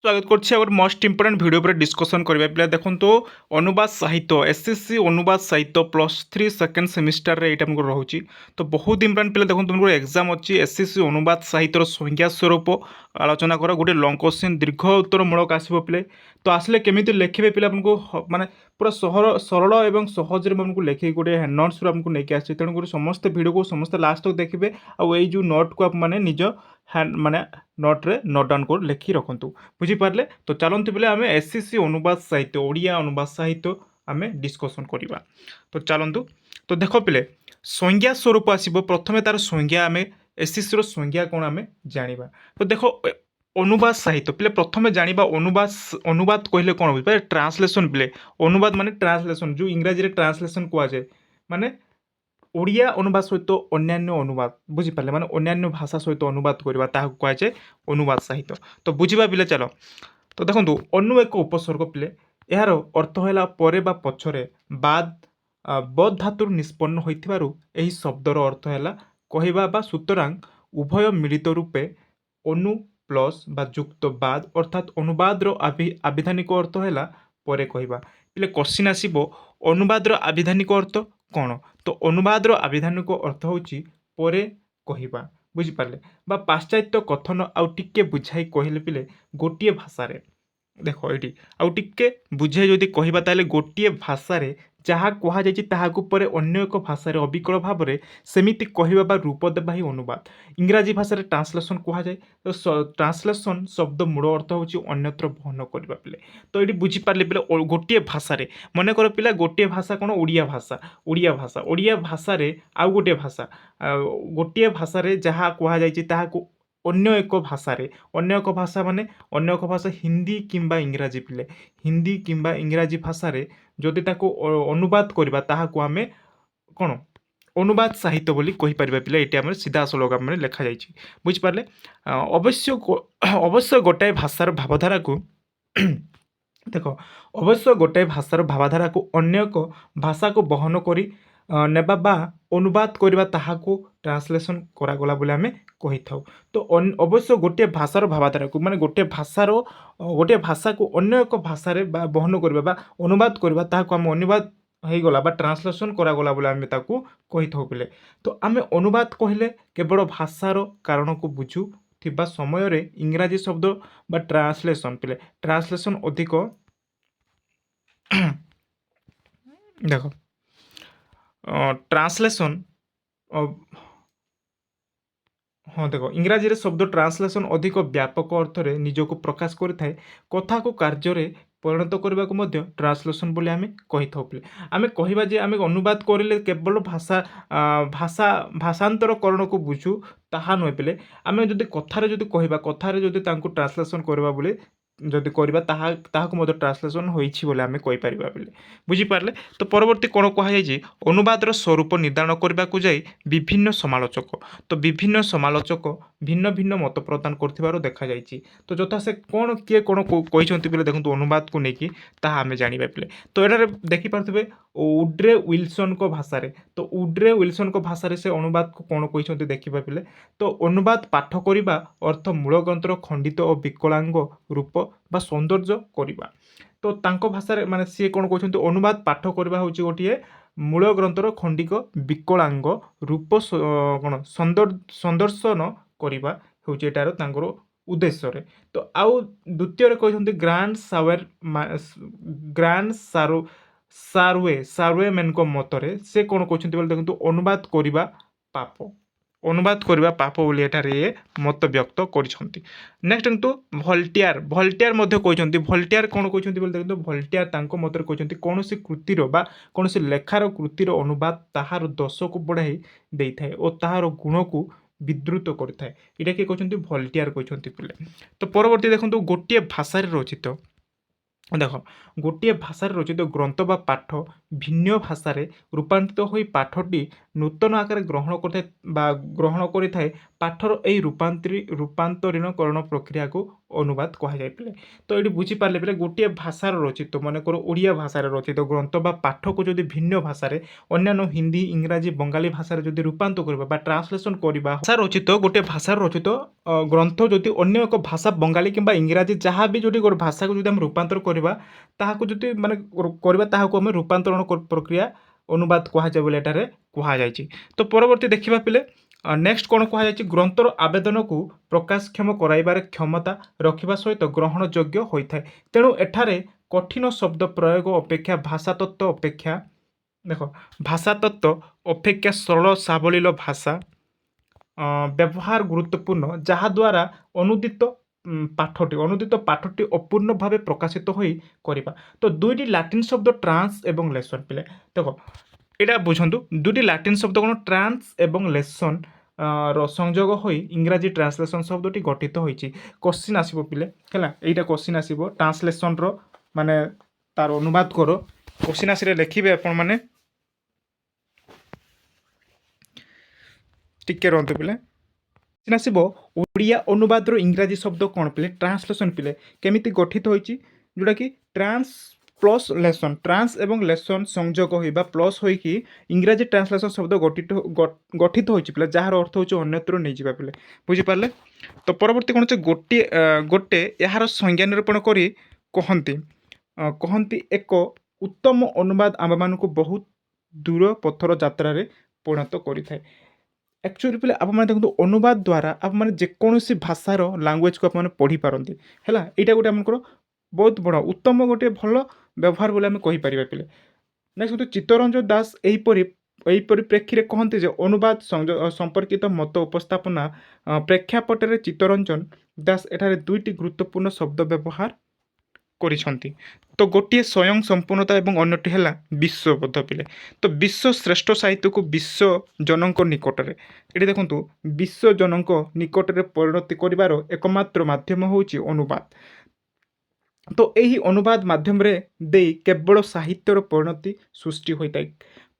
स्वागत कर most important video पर डिस्कसन करबा पिला देखंतो अनुवाद साहित्य एसएससी अनुवाद साहित्य +3 सेकंड सेमिस्टर रे एटा हमको रहउची। तो बहुत इंपोर्टेंट पिला देखंतो तुमको एग्जाम अछि एसएससी अनुवाद साहित्य संज्ञा स्वरूप आलोचना कर गोटे लॉन्ग क्वेश्चन दीर्घ उत्तर मूलक आसीबो पिले। तो आसले केमिति लेखिबे पिला हमको माने पूरा सरल एवं सहज रे हमको लेखि गोटे नोट्स रो हमको नेके आछि। तेणु कर समस्त वीडियो को समस्त लास्ट तक देखिबे आ एई जो नोट को आप माने निज हैंड माने नोट रे नोट डाउन कर लेखि रखंतु बुझीपारे। तो चलते बोले आम एसएससी अनुवाद साहित्य ओडिया अनुवाद साहित्य आम डिस्कसन करवा। तो चलतु तो देख पिले संज्ञा स्वरूप आसब प्रथम तार संज्ञा आम एसएससी संज्ञा कौन आम जाना। तो देख अनुवाद साहित्य पिले प्रथम जाना अनुवाद अनुवाद कहले कौन बुझे ट्रांसलेशन पिले अनुवाद माने ट्रांसलेशन जो इंग्राजी रे ट्रांसलेशन कहुए माने ओडिया अनुवाद सहित अन्यान्य अनुवाद बुझीपारे माने अन्यान्य भाषा सहित अनुवाद करवा कहुए अनुवाद साहित्य। तो बुझा पिले चलो तो देखो अनु एक उपसर्ग पिले यार अर्थ है परे बा पछरे बाद बद धातु निष्पन्न होइथिबारु एही शब्दर अर्थ है कहवा बा सुतरां उभय मिलित रूपे अनु प्लस बा युक्त बाद अर्थात अनुवाद आविधानिक अर्थ है परे कहवा पिले क्वेश्चन आसीबो अनुवाद आविधानिक अर्थ कौन। तो अनुवाद आविधानिक अर्थ होची परे कहवा बुझीपारे बा पाश्चात्य कथन आउ टिके बुझाई कहले पिले गोटे भाषा देख ये आउ टिके बुझे जदि कहबा ताले गोटे भाषा जहाँ कहुई ताकू पर अन्य एक भाषा अविकल भाव में सेमिति कहवा बा रूप देवा ही अनुवाद। इंग्राजी भाषा ट्रांसलेशन कहुए तो ट्रांसलेशन शब्द मूल अर्थ होची अन्यत्र बहन करबा पिले। तो ये बुझीपारे पिले गोटे भाषा मन कर पिला गोटे भाषा कौन ओडिया भाषा आउ गोटे भाषा गोटे भाषा जहाँ कहुई ताकू अन्य एक भाषा माने अन्य एक भाषा हिंदी किंबा इंग्राजी पिले हिंदी किंबा इंग्राजी भाषा जदि ताको अनुवाद करबा ताहाको आमे कोन अनुवाद साहित्य बोली कहि परिबा पिले। एटी हमर सीधा सलग हमर लेखा जायछि बुझि अवश्य गोटाए भाषार भावधारा को देख अवश्य गोटाए भाषार भावधारा को अन्य एक भाषा को बहन करी नेबा बा अनुवाद करबा ताहाको ट्रांसलेशन करागला बोले आमे कहि थाउ। तो अवश्य गोटे भाषार भावधारा को माने गोटे भाषा को अन्य एक भाषा बहन करबा बा अनुवाद करबा ताहाको आम अनुवाद हो गला बा ट्रांसलेशन करागला बोले आमे ताको कहि थाउ पिले। तो आमे अनुवाद कहले केवल भाषार कारण को बुझू थिबा समय रे इंग्राजी शब्द बा ट्रांसलेशन पिले ट्रांसलेशन अधिक देखो ट्रांसलेशन हाँ देख इंग्राजी शब्द ट्रांसलेशन अधिक व्यापक अर्थ रे निजको प्रकाश करिथाए कथा को कार्य रे परिणत करने को ट्रांसलेशन बोले आमे कहि थाउ पिले। आमे कहिबा जे आमे अनुवाद करिले केवल भाषांतरकरण को बुझू ताहा नुहे पिले। आमे जदि कथारे जदि कहिबा कथारे जदि तांको ट्रांसलेशन करबा बोले जदि करबा ताहाको मध्य ट्रांसलेशन होइछि बोले आमे कहि परिबा बोले बुझि पारले। तो परवर्ती कोन कहा जाय अनुवादर स्वरूप निर्धारण करबा को जाय विभिन्न समालोचक तो विभिन्न समालोचक भिन्न भिन्न मत प्रदान करथिबारो देखा जायछि। तो जथा से कोन किए कोन कहिसंती बोले देखंतु अनुवाद को नेकी ताहा आमे जानिबा पिले। तो एटारे देखि पारथिबे उड्रे विल्सन को भाषा रे तो उड्रे विल्सन को भाषा रे से अनुवाद को कोन कहिसंती देखिबा पिले। तो अनुवाद पाठ करिबा अर्थ मूल ग्रंथर खंडित और विकलांग रूप बा सौंदर्य करवा। तो तांको भाषा रे माने सी कोन कहउछंती अनुवाद पाठ करबा होची गोटिए मूल ग्रंथर खंडिक विकलांग रूप कोन सौंदर्शन करबा होची एटार तांकर उद्देश्य रे। तो आउ द्वितीय रे कहउछंती सारवे मेन को मतरे से कोन कहउछंती बोले देखंतु अनुवाद करबा पाप बोली एठारे मत व्यक्त करिसंती। नेक्स्ट देखंतु भल्टियर मध्य कहउछंती भल्टियर कोन कहउछंती बोले देखंतु भल्टियर तांको मतरे कहउछंती कोनोसी कृतिर बा कोनोसी लेखार कृतिर अनुवाद ताहार दोष को बढ़ाई देइथाय ओ ताहार गुण को विद्रुत करथाय इटा के कहउछंती भल्टियर कहउछंती पिले। तो परवर्ती देखंतु गोटिए भाषा रे रचित देख गोटे भाषा रचित ग्रंथ बा पाठ भिन्न भाषा रे रूपांतरित होई पाठटी ନୂତନ ଆକାର ଗ୍ରହଣ କରିଥାଏ ପାଠର ଏହି ରୂପାନ୍ତରୀକରଣ ପ୍ରକ୍ରିୟାକୁ ଅନୁବାଦ କୁହାଯାଏ ପିଲେ। ତ ଏଇଠି ବୁଝିପାରିଲେ ପିଲେ ଗୋଟିଏ ଭାଷାର ରଚିତ ମନେକର ଓଡ଼ିଆ ଭାଷାରେ ରଚିତ ଗ୍ରନ୍ଥ ବା ପାଠକୁ ଯଦି ଭିନ୍ନ ଭାଷାରେ ଅନ୍ୟାନ୍ୟ ହିନ୍ଦୀ ଇଂରାଜୀ ବଙ୍ଗାଳୀ ଭାଷାରେ ଯଦି ରୂପାନ୍ତର କରିବା ବା ଟ୍ରାନ୍ସଲେସନ କରିବା ଭାଷା ରଚିତ ଗୋଟିଏ ଭାଷାର ରଚିତ ଗ୍ରନ୍ଥ ଯଦି ଅନ୍ୟ ଏକ ଭାଷା ବଙ୍ଗାଳୀ କିମ୍ବା ଇଂରାଜୀ ଯାହା ବି ଯଦି ଗୋଟେ ଭାଷାକୁ ଯଦି ଆମେ ରୂପାନ୍ତର କରିବା ତାହାକୁ ଯଦି ମାନେ କରିବା ତାହାକୁ ଆମେ ରୂପାନ୍ତରଣ ପ୍ରକ୍ରିୟା ଅନୁବାଦ କୁହାଯାଏ ବୋଲି ଏଠାରେ କୁହାଯାଇଛି। ତ ପରବର୍ତ୍ତୀ ଦେଖିବା ପିଲେ ନେକ୍ସଟ କ'ଣ କୁହାଯାଇଛି ଗ୍ରନ୍ଥର ଆବେଦନକୁ ପ୍ରକାଶକ୍ଷମ କରାଇବାର କ୍ଷମତା ରଖିବା ସହିତ ଗ୍ରହଣଯୋଗ୍ୟ ହୋଇଥାଏ। ତେଣୁ ଏଠାରେ କଠିନ ଶବ୍ଦ ପ୍ରୟୋଗ ଅପେକ୍ଷା ଭାଷାତତ୍ତ୍ୱ ଅପେକ୍ଷା ସରଳ ସାବଳୀଳ ଭାଷା ବ୍ୟବହାର ଗୁରୁତ୍ୱପୂର୍ଣ୍ଣ ଯାହାଦ୍ୱାରା ଅନୁଦିତ ପାଠଟି ଅପୂର୍ଣ୍ଣ ଭାବେ ପ୍ରକାଶିତ ହୋଇ କରିବା। ତ ଦୁଇଟି ଲାଟିନ୍ ଶବ୍ଦ ଟ୍ରାନ୍ସ ଏବଂ ଲେସନ ପିଲେ ଦେଖ ଏଇଟା ବୁଝନ୍ତୁ ଦୁଇଟି ଲାଟିନ୍ ଶବ୍ଦ କ'ଣ ଟ୍ରାନ୍ସ ଏବଂ ଲେସନ ର ସଂଯୋଗ ହୋଇ ଇଂରାଜୀ ଟ୍ରାନ୍ସଲେସନ ଶବ୍ଦଟି ଗଠିତ ହୋଇଛି। କୋଶ୍ଚିନ୍ ଆସିବ ପିଲେ ହେଲା ଏଇଟା କୋଶ୍ଚିନ୍ ଆସିବ ଟ୍ରାନ୍ସଲେସନର ମାନେ ତାର ଅନୁବାଦ କର କୋଶ୍ଚିନ୍ ଆସିଲେ ଲେଖିବେ ଆପଣମାନେ ଟିକେ ରୁହନ୍ତୁ ପିଲେ ଆସିବ ଓଡ଼ିଆ ଅନୁବାଦର ଇଂରାଜୀ ଶବ୍ଦ କ'ଣ ପିଲେ ଟ୍ରାନ୍ସଲେସନ ପିଲେ କେମିତି ଗଠିତ ହୋଇଛି ଯେଉଁଟାକି ଟ୍ରାନ୍ସ ପ୍ଲସ୍ ଲେସନ ଟ୍ରାନ୍ସ ଏବଂ ଲେସନ ସଂଯୋଗ ହୋଇ ବା ପ୍ଲସ୍ ହୋଇକି ଇଂରାଜୀ ଟ୍ରାନ୍ସଲେସନ ଶବ୍ଦ ଗଠିତ ହୋଇଛି ପିଲେ ଯାହାର ଅର୍ଥ ହେଉଛି ଅନ୍ୟତ୍ର ନେଇଯିବା ପିଲେ ବୁଝିପାରିଲେ। ତ ପରବର୍ତ୍ତୀ କ'ଣ ଅଛି ଗୋଟେ ଏହାର ସଂଜ୍ଞା ନିରୂପଣ କରି କହନ୍ତି ଏକ ଉତ୍ତମ ଅନୁବାଦ ଆମମାନଙ୍କୁ ବହୁତ ଦୂର ପଥର ଯାତ୍ରାରେ ପରିଣତ କରିଥାଏ। एक्चुअली पिले आपने देखो अनुवाद द्वारा आपने जेकोसी भाषार लांगुएज को आपने पढ़ी पारती है यहाँ गोटे आमको बहुत बड़ उत्तम गोटे भल व्यवहार बोले आम कहीपर पिले। नेक्स्ट चित्तरंजन दास यहीपरि प्रेक्षी कहते जे अनुवाद संपर्कित मत उपस्थापना प्रेक्षापटे चित्तरंजन दास एठारे दुईटी गुरुत्वपूर्ण शब्द व्यवहार करिसंती। तो गोटे स्वयं संपूर्णता एवं अन्यटी है विश्वबोध पिले। तो विश्व श्रेष्ठ साहित्य को विश्व जनक निकटरे ये देखो विश्व जनक निकटरे परिणति करिवार एकमात्र माध्यम होउची अनुवाद। तो यही अनुवाद माध्यम रे देई केवल साहित्यर परिणति सृष्टि होता है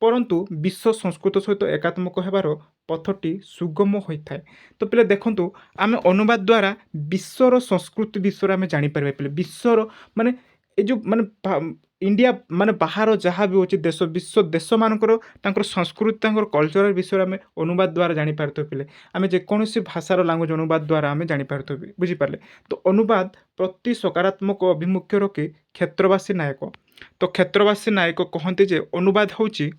परंतु विश्व संस्कृत सहित एकात्मक होबार पथटी सुगम होता है। तो पिले देखंतु आमे अनुवाद द्वारा विश्वर संस्कृति विषय आमे जानि परबे पिले विश्वर माने ए जो माने इंडिया माने बाहर जहाँ भी होची देश विश्व देश मानकर तांकर संस्कृति तांकर कल्चर विषय आमे अनुवाद द्वारा जानि पारतो पिले आमे जे कोनोसी भाषार लैंग्वेज अनुवाद द्वारा आमे जानि पारतो बुझि पारले। तो अनुवाद प्रति सकारात्मक अभिमुख्य रखी क्षेत्रवासी नायक तो क्षेत्रवासी नायक कहते जे अनुवाद होची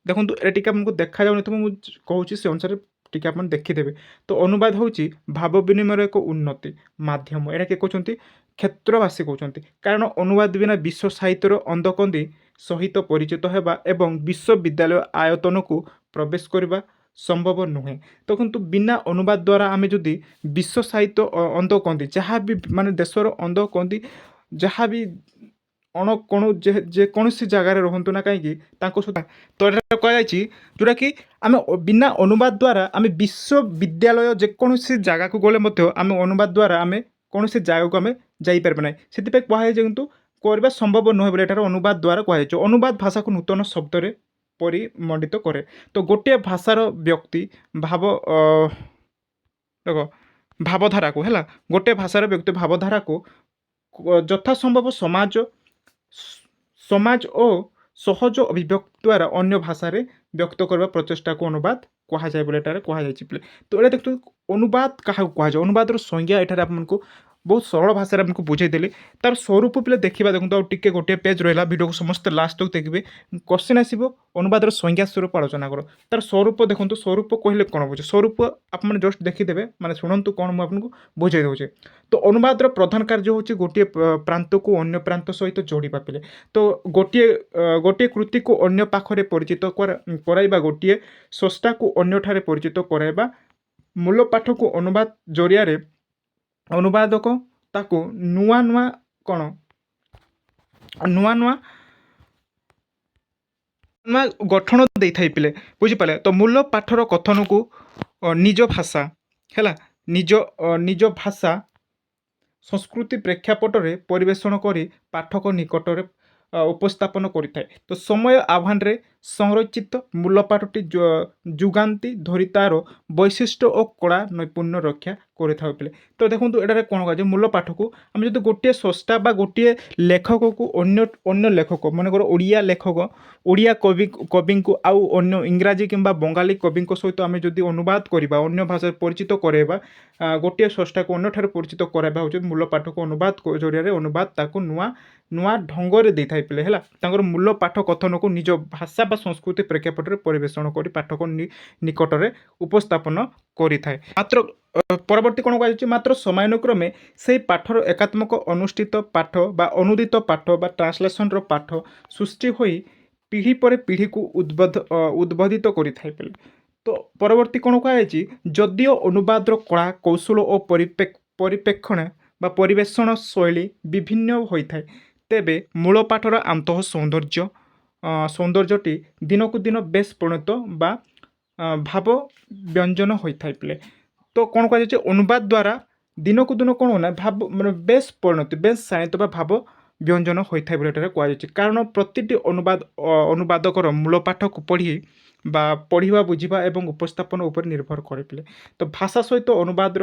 देखो ये टीका आमको देखा जाऊनी तो मुझे कहूँ से अनुसार टीका आप देखीदेवे। तो अनुवाद होची भाव विनिमय एक उन्नति माध्यम यहाँ किए कहते क्षेत्रवासी कहते कारण अनुवाद बिना विश्व साहित्यर अंधकंदी सहित परिचित होगा एवं विश्वविद्यालय आयतन को प्रवेश करने संभव नुहे। तो किंतु बिना अनुवाद द्वारा आम जदि विश्व साहित्य अंधकंदी जहाँ भी माने देशर अंधकंदी जहाँ भी जेकोसी जगार रुहतु ना कहीं सहित तो कह जोटा कि आम बिना अनुवाद द्वारा आम विश्वविद्यालय जेकोसी जगह को गले आम अनुवाद द्वारा आम कौन से जगह को आम जापर ना से कहुए किंतु करवा संभव नुहे बोले अनुवाद द्वारा कहुए अनुवाद भाषा को नूतन शब्द परिमंडित करे। तो गोटे भाषार व्यक्ति देख भावधारा को है गोटे भाषार व्यक्ति भावधारा को यथासंभव समाज और सहज अभिव्यक्ति द्वारा अन्य भाषा रे व्यक्त करबा प्रचेष्टा को अनुवाद कहुए बोले कहुए। तो ये देखते अनुवाद क्या कहुए अनुवाद संज्ञा एठार आपको बहुत सरल भाषा आमको बुझेदेली तार स्वरूप पे देखा देखो आउ टे गोटे पेज रहा वीडियो को समस्त लास्ट तक देखिए क्वेश्चन आसो अनुवाद संज्ञा स्वरूप आलोचना कर तार स्वरूप देखो स्वरूप कहले कौन बुझे स्वरूप आप जस्ट देखीदे माने शुणु कौन मुझे बुझे दूचे। तो अनुवाद प्रधान कार्य हूँ गोटे प्रांत को अन्य प्रांत सहित जोड़ा पिले। तो गोटे कृति को अन्य पाखरे परिचित कराइबा गोटे स्रष्टा को अन्य ठारे परिचित कराइबा मूल पाठ को अनुवाद जरिया अनुवादक ताको नुआ नुआ कौन नुआ नुआ गठन दे थाई पिले बुझिपारे। तो मूल पाठर कथन को निज भाषा है निज भाषा संस्कृति प्रेक्षापटे परिवेषण करी पाठक निकटरे उपस्थापन करिथाए। तो समय आह्वान रे ସଂରଚିତ ମୂଳପାଠଟି ଯୁଗାନ୍ତି ଧରି ତାର ବୈଶିଷ୍ଟ୍ୟ ଓ କଳା ନୈପୁଣ୍ୟ ରକ୍ଷା କରିଥାଉ ପିଲେ। ତ ଦେଖନ୍ତୁ ଏଠାରେ କ'ଣ କୁହାଯାଏ ମୂଳପାଠକୁ ଆମେ ଯଦି ଗୋଟିଏ ସ୍ରଷ୍ଟା ବା ଗୋଟିଏ ଲେଖକକୁ ଅନ୍ୟ ଲେଖକ ମନେକର ଓଡ଼ିଆ ଲେଖକ ଓଡ଼ିଆ କବିଙ୍କୁ ଆଉ ଅନ୍ୟ ଇଂରାଜୀ କିମ୍ବା ବଙ୍ଗାଳୀ କବିଙ୍କ ସହିତ ଆମେ ଯଦି ଅନୁବାଦ କରିବା ଅନ୍ୟ ଭାଷାରେ ପରିଚିତ କରାଇବା ଗୋଟିଏ ସ୍ରଷ୍ଟାକୁ ଅନ୍ୟଠାରେ ପରିଚିତ କରାଇବା ହେଉଛି ମୂଳପାଠକୁ ଅନୁବାଦ ଜରିଆରେ ଅନୁବାଦ ତାକୁ ନୂଆ ଢଙ୍ଗରେ ଦେଇଥାଏ ପିଲେ ହେଲା ତାଙ୍କର ମୂଳ ପାଠ କଥନକୁ ନିଜ ଭାଷା ବା ସଂସ୍କୃତି ପ୍ରେକ୍ଷାପଟରେ ପରିବେଷଣ କରି ପାଠକ ନିକଟରେ ଉପସ୍ଥାପନ କରିଥାଏ। ମାତ୍ର ପରବର୍ତ୍ତୀ କ'ଣ କୁହାଯାଉଛି ମାତ୍ର ସମୟାନୁକ୍ରମେ ସେହି ପାଠର ଏକାତ୍ମକ ଅନୁଷ୍ଠିତ ପାଠ ବା ଅନୁଦିତ ପାଠ ବା ଟ୍ରାନ୍ସଲେସନର ପାଠ ସୃଷ୍ଟି ହୋଇ ପିଢ଼ି ପରେ ପିଢ଼ିକୁ ଉଦ୍ବୋଧିତ କରିଥାଏ ପିଲେ। ତ ପରବର୍ତ୍ତୀ କ'ଣ କୁହାଯାଇଛି ଯଦିଓ ଅନୁବାଦର କଳା କୌଶଳ ଓ ପରିପ୍ରେକ୍ଷଣ ବା ପରିବେଷଣ ଶୈଳୀ ବିଭିନ୍ନ ହୋଇଥାଏ ତେବେ ମୂଳ ପାଠର ଆନ୍ତଃ ସୌନ୍ଦର୍ଯ୍ୟଟି ଦିନକୁ ଦିନ ବେଶ ପରିଣତ ବା ଭାବ ବ୍ୟଞ୍ଜନ ହୋଇଥାଏ ପିଲେ। ତ କ'ଣ କୁହାଯାଇଛି ଅନୁବାଦ ଦ୍ୱାରା ଦିନକୁ ଦିନ କ'ଣ ନା ଭାବ ମାନେ ବେଶ ପରିଣତି ବେଶ ଶାଣିତ ବା ଭାବ ବ୍ୟଞ୍ଜନ ହୋଇଥାଏ ବୋଲି ଏଠାରେ କୁହାଯାଇଛି କାରଣ ପ୍ରତିଟି ଅନୁବାଦକର ମୂଳ ପାଠକୁ ପଢ଼ିବା ବୁଝିବା ଏବଂ ଉପସ୍ଥାପନ ଉପରେ ନିର୍ଭର କରେ ପିଲେ। ତ ଭାଷା ସହିତ ଅନୁବାଦର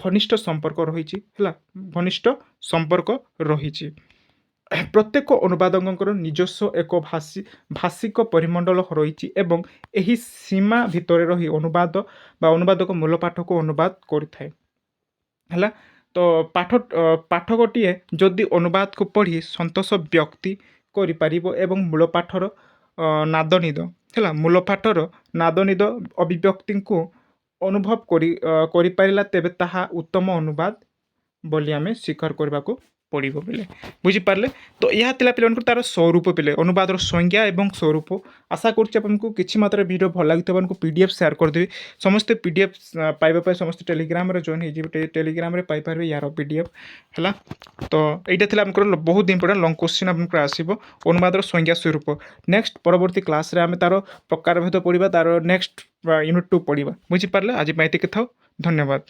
ଘନିଷ୍ଠ ସମ୍ପର୍କ ରହିଛି। ପ୍ରତ୍ୟେକ ଅନୁବାଦକଙ୍କର ନିଜସ୍ୱ ଏକ ଭାଷିକ ପରିମଣ୍ଡଳ ରହିଛି ଏବଂ ଏହି ସୀମା ଭିତରେ ରହି ଅନୁବାଦକ ମୂଳ ପାଠକୁ ଅନୁବାଦ କରିଥାଏ ହେଲା। ତ ପାଠକଟିଏ ଯଦି ଅନୁବାଦକୁ ପଢ଼ି ସନ୍ତୋଷ ବ୍ୟକ୍ତି କରିପାରିବ ଏବଂ ମୂଳ ପାଠର ନାଦନିଦ ଅଭିବ୍ୟକ୍ତିଙ୍କୁ ଅନୁଭବ କରିପାରିଲା ତେବେ ତାହା ଉତ୍ତମ ଅନୁବାଦ ବୋଲି ଆମେ ସ୍ୱୀକାର କରିବାକୁ ପଡ଼ିବ ପିଲେ। ବୁଝିପାରିଲେ? ତ ଏହା ଥିଲା ପିଲାମାନଙ୍କୁ ତାର ସ୍ୱରୂପ ପିଲେ ଅନୁବାଦର ସଂଜ୍ଞା ଏବଂ ସ୍ୱରୂପ। ଆଶା କରୁଛି ଆପଣଙ୍କୁ କିଛି ମାତ୍ରାରେ ଭିଡ଼ିଓ ଭଲ ଲାଗିଥିବ ଆପଣଙ୍କୁ PDF ସେୟାର କରିଦେବି ସମସ୍ତେ PDF ପାଇବା ପାଇଁ ସମସ୍ତେ ଟେଲିଗ୍ରାମରେ ଜଏନ୍ ହେଇଯିବେ ଟେଲିଗ୍ରାମରେ ପାଇପାରିବେ ୟାର PDF ହେଲା। ତ এইটা ଥିଲା ଆପଣଙ୍କର ବହୁତ ଇମ୍ପୋର୍ଟାଣ୍ଟ ଲଙ୍ଗ କ୍ୱେଶ୍ଚିନ୍ ଆପଣଙ୍କର ଆସିବ ଅନୁବାଦର ସଂଜ୍ଞା ସ୍ୱରୂପ। ନେକ୍ସଟ ପରବର୍ତ୍ତୀ କ୍ଲାସରେ ଆମେ ତାର ପ୍ରକାରଭେଦ ପଢ଼ିବା ତାର ନେକ୍ସଟ ୟୁନିଟ୍ 2 ପଢ଼ିବା। ବୁଝିପାରିଲେ? ଆଜି ପାଇଁ ଏତିକି ଥାଉ ଧନ୍ୟବାଦ।